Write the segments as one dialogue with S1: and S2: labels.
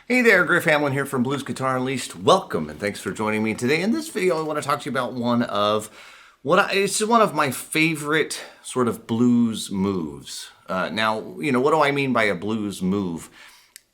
S1: Hey there, Griff Hamlin here from Blues Guitar Unleashed. Welcome and thanks for joining me today. In this video, I want to talk to you about it's one of my favorite sort of blues moves. Now, what do I mean by a blues move?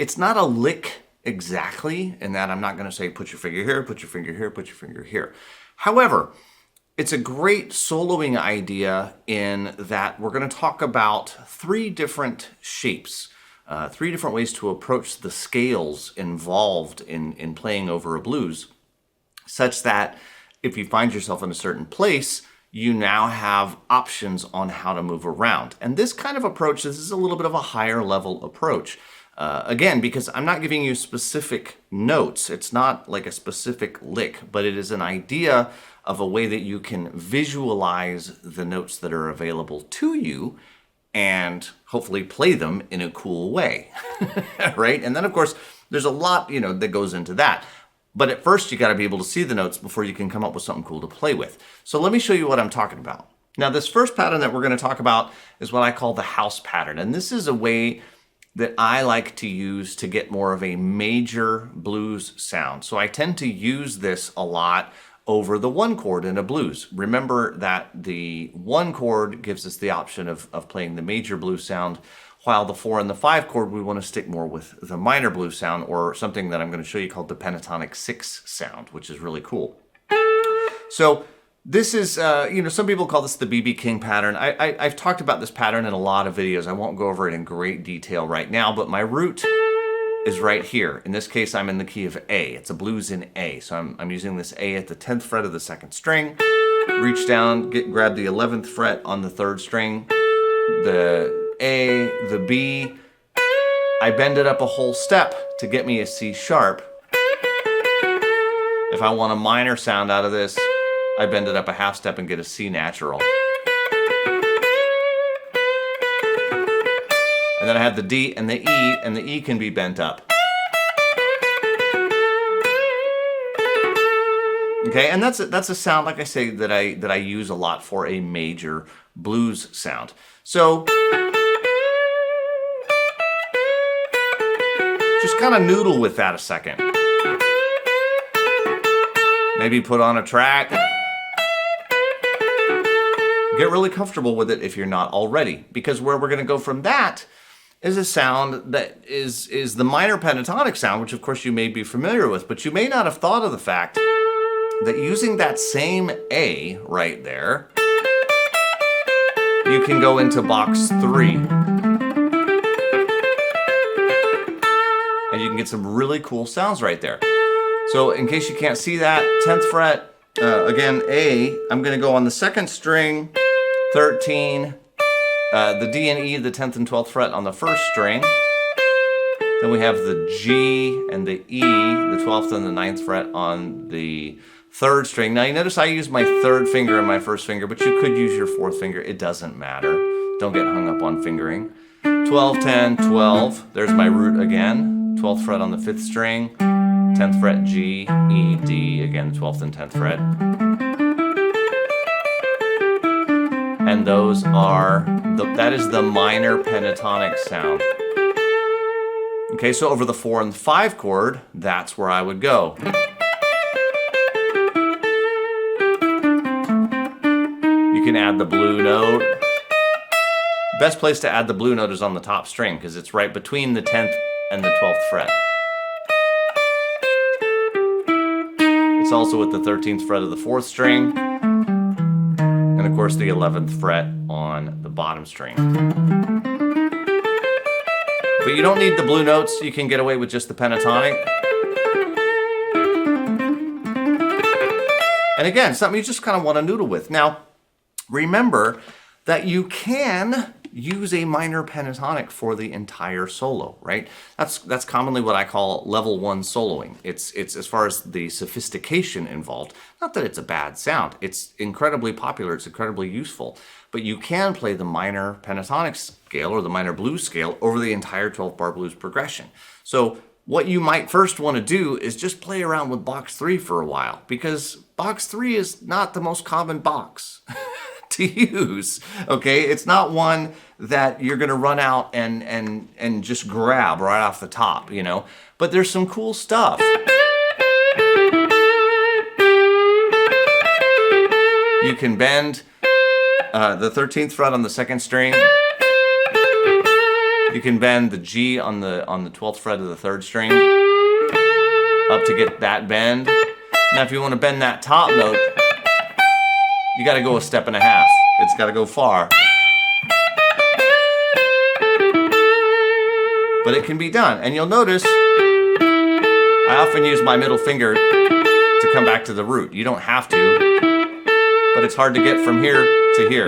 S1: It's not a lick exactly, in that I'm not going to say put your finger here, put your finger here, put your finger here. However, it's a great soloing idea in that we're going to talk about three different shapes. Three different ways to approach the scales involved in playing over a blues, such that if you find yourself in a certain place, you now have options on how to move around. And this kind of approach, this is a little bit of a higher level approach. Again, because I'm not giving you specific notes. It's not like a specific lick, but it is an idea of a way that you can visualize the notes that are available to you and hopefully play them in a cool way, right? And then, of course, there's a lot, that goes into that. But at first, you got to be able to see the notes before you can come up with something cool to play with. So let me show you what I'm talking about. Now, this first pattern that we're going to talk about is what I call the house pattern. And this is a way that I like to use to get more of a major blues sound. So I tend to use this a lot over the one chord in a blues. Remember that the one chord gives us the option of playing the major blues sound, while the 4 and the 5 chord, we want to stick more with the minor blues sound, or something that I'm going to show you called the pentatonic 6 sound, which is really cool. So this is, some people call this the B.B. King pattern. I've talked about this pattern in a lot of videos. I won't go over it in great detail right now, but my root is right here. In this case, I'm in the key of A. It's a blues in A. So I'm using this A at the 10th fret of the 2nd string. Reach down, grab the 11th fret on the 3rd string, the A, the B. I bend it up a whole step to get me a C sharp. If I want a minor sound out of this, I bend it up a half step and get a C natural. And then I have the D and the E can be bent up. Okay, and that's a sound, like I say, that I use a lot for a major blues sound. So just kind of noodle with that a second. Maybe put on a track. Get really comfortable with it if you're not already, because where we're going to go from that is a sound that is the minor pentatonic sound, which of course you may be familiar with, but you may not have thought of the fact that using that same A right there, you can go into box 3. And you can get some really cool sounds right there. So in case you can't see that, 10th fret, again, A, I'm going to go on the 2nd string, 13, the D and E, the 10th and 12th fret on the 1st string. Then we have the G and the E, the 12th and the 9th fret on the 3rd string. Now you notice I use my 3rd finger and my 1st finger, but you could use your 4th finger. It doesn't matter. Don't get hung up on fingering. 12, 10, 12. There's my root again. 12th fret on the 5th string. 10th fret G, E, D, again 12th and 10th fret. And those are, that is the minor pentatonic sound. Okay, so over the 4 and 5 chord, that's where I would go. You can add the blue note. Best place to add the blue note is on the top string, because it's right between the 10th and the 12th fret. It's also at the 13th fret of the 4th string. And of course the 11th fret on the bottom string. But you don't need the blue notes. You can get away with just the pentatonic. And again, something you just kind of want to noodle with. Now, remember that you can use a minor pentatonic for the entire solo, right? That's commonly what I call level 1 soloing. It's as far as the sophistication involved, not that it's a bad sound. It's incredibly popular, it's incredibly useful, but you can play the minor pentatonic scale or the minor blues scale over the entire 12-bar blues progression. So what you might first want to do is just play around with box 3 for a while, because box 3 is not the most common box to use, okay? It's not one that you're gonna run out and just grab right off the top, you know? But there's some cool stuff. You can bend the 13th fret on the 2nd string. You can bend the G on the 12th fret of the 3rd string up to get that bend. Now if you want to bend that top note, you got to go a step and a half. It's got to go far. But it can be done. And you'll notice I often use my middle finger to come back to the root. You don't have to, but it's hard to get from here to here.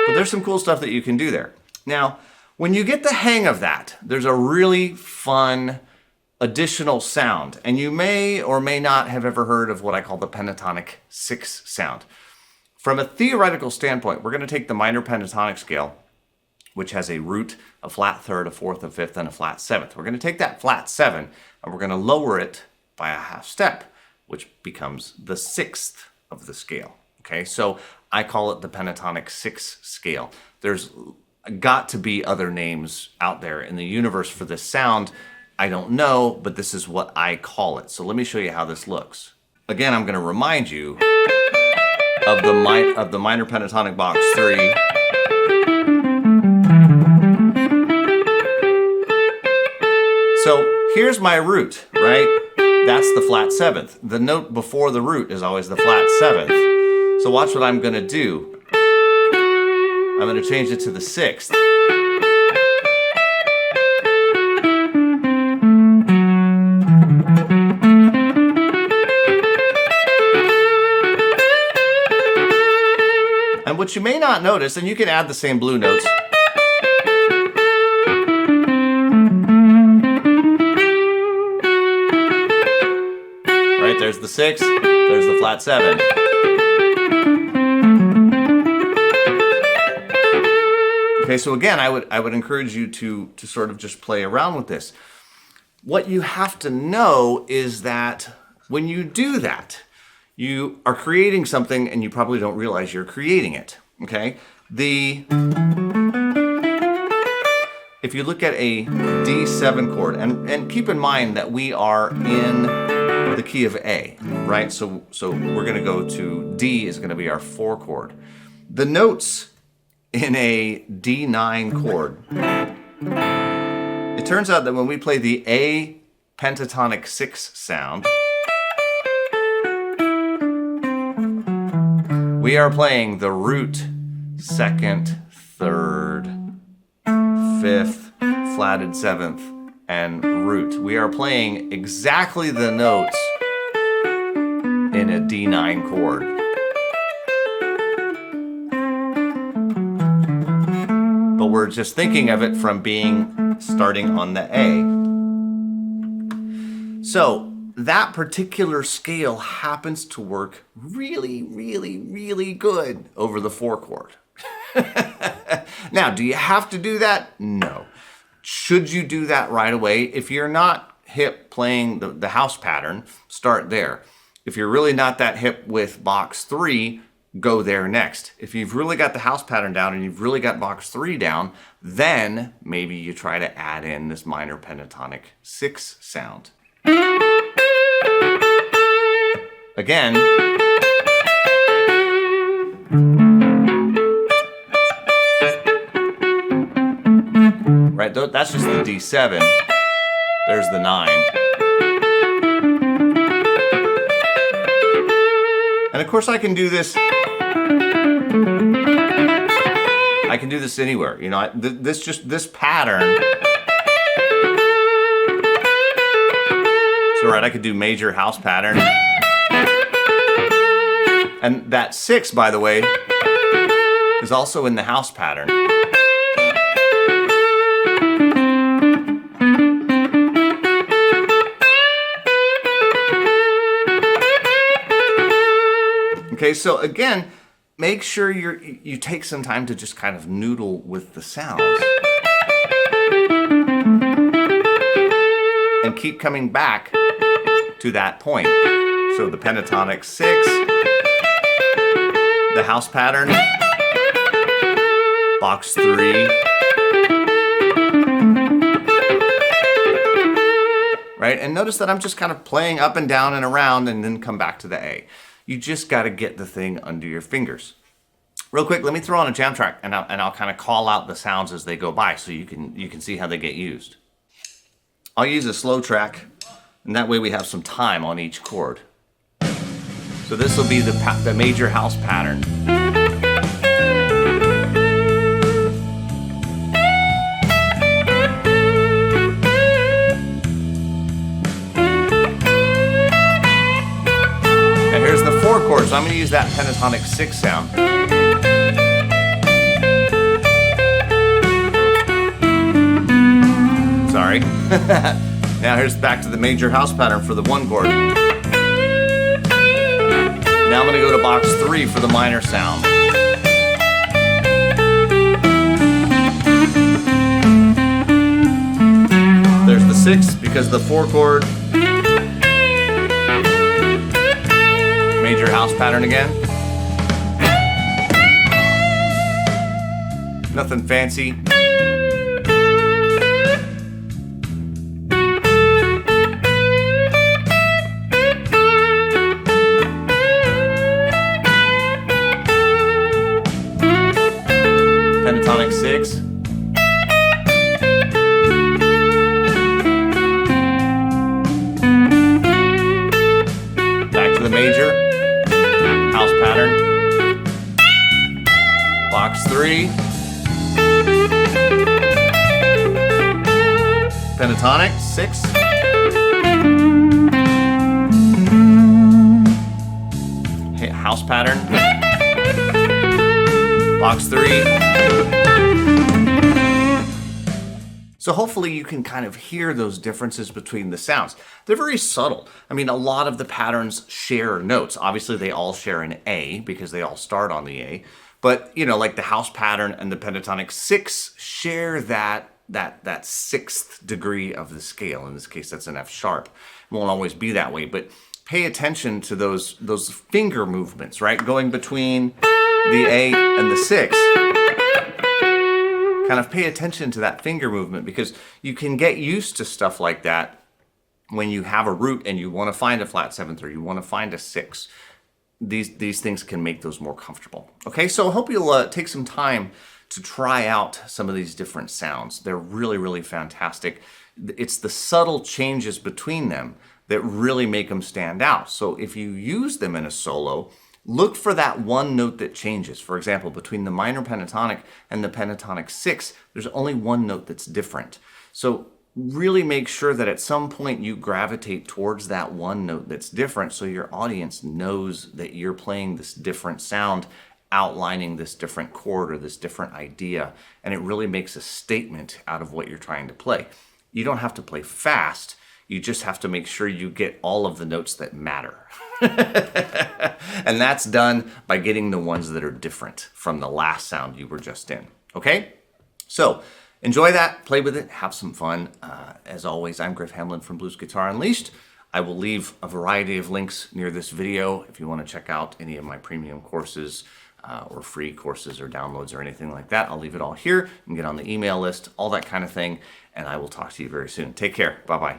S1: But there's some cool stuff that you can do there. Now, when you get the hang of that, there's a really fun additional sound. And you may or may not have ever heard of what I call the pentatonic 6 sound. From a theoretical standpoint, we're going to take the minor pentatonic scale, which has a root, a flat 3rd, a 4th, a 5th, and a flat 7th. We're going to take that flat 7 and we're going to lower it by a half step, which becomes the 6th of the scale. Okay, so I call it the pentatonic 6 scale. There's got to be other names out there in the universe for this sound. I don't know, but this is what I call it. So let me show you how this looks. Again, I'm going to remind you of the minor pentatonic box 3. So here's my root, right? That's the flat 7th. The note before the root is always the flat 7th. So watch what I'm going to do. I'm going to change it to the 6th. And what you may not notice, and you can add the same blue notes. Right, there's the 6, there's the flat 7. Okay, so again, I would encourage you to sort of just play around with this. What you have to know is that when you do that, you are creating something and you probably don't realize you're creating it, okay? If you look at a D7 chord, and keep in mind that we are in the key of A, right? So we're gonna go to D is gonna be our 4 chord. The notes in a D9 chord, it turns out that when we play the A pentatonic 6 sound, we are playing the root, 2nd, 3rd, 5th, flatted 7th, and root. We are playing exactly the notes in a D9 chord. But we're just thinking of it from starting on the A. So that particular scale happens to work really, really, really good over the 4 chord. Now, do you have to do that? No. Should you do that right away? If you're not hip playing the house pattern, start there. If you're really not that hip with box 3, go there next. If you've really got the house pattern down and you've really got box 3 down, then maybe you try to add in this minor pentatonic 6 sound. Again, right, that's just the D7. There's the 9. And of course I can do this. I can do this anywhere. You know, this pattern. So right, I could do major house pattern. And that 6, by the way, is also in the house pattern. Okay, so again, make sure you take some time to just kind of noodle with the sounds. And keep coming back to that point. So the pentatonic 6, the house pattern, box 3, right? And notice that I'm just kind of playing up and down and around and then come back to the A. You just got to get the thing under your fingers. Real quick, let me throw on a jam track and I'll kind of call out the sounds as they go by so you can see how they get used. I'll use a slow track, and that way we have some time on each chord. So this will be the major house pattern. And here's the 4 chord, so I'm going to use that pentatonic 6 sound. Sorry. Now here's back to the major house pattern for the 1 chord. Now I'm going to go to box 3 for the minor sound. There's the 6 because the 4 chord. Major house pattern again. Nothing fancy. Pentatonic 6. Back to the major. House pattern. Box 3. Pentatonic 6. House pattern. Box 3. So hopefully you can kind of hear those differences between the sounds. They're very subtle. I mean, a lot of the patterns share notes. Obviously, they all share an A because they all start on the A. But, you know, like the house pattern and the pentatonic 6 share that 6th degree of the scale. In this case, that's an F sharp. It won't always be that way, but pay attention to those finger movements, right? Going between the A and the 6. Kind of pay attention to that finger movement because you can get used to stuff like that when you have a root and you want to find a flat 7th or you want to find a 6. These things can make those more comfortable. Okay, so I hope you'll take some time to try out some of these different sounds. They're really, really fantastic. It's the subtle changes between them that really make them stand out. So if you use them in a solo, look for that one note that changes. For example, between the minor pentatonic and the pentatonic 6, there's only one note that's different. So really make sure that at some point you gravitate towards that one note that's different so your audience knows that you're playing this different sound, outlining this different chord or this different idea, and it really makes a statement out of what you're trying to play. You don't have to play fast. You just have to make sure you get all of the notes that matter. And that's done by getting the ones that are different from the last sound you were just in. Okay? So enjoy that, play with it, have some fun. As always, I'm Griff Hamlin from Blues Guitar Unleashed. I will leave a variety of links near this video if you want to check out any of my premium courses or free courses or downloads or anything like that. I'll leave it all here. You can get on the email list, all that kind of thing, and I will talk to you very soon. Take care. Bye-bye.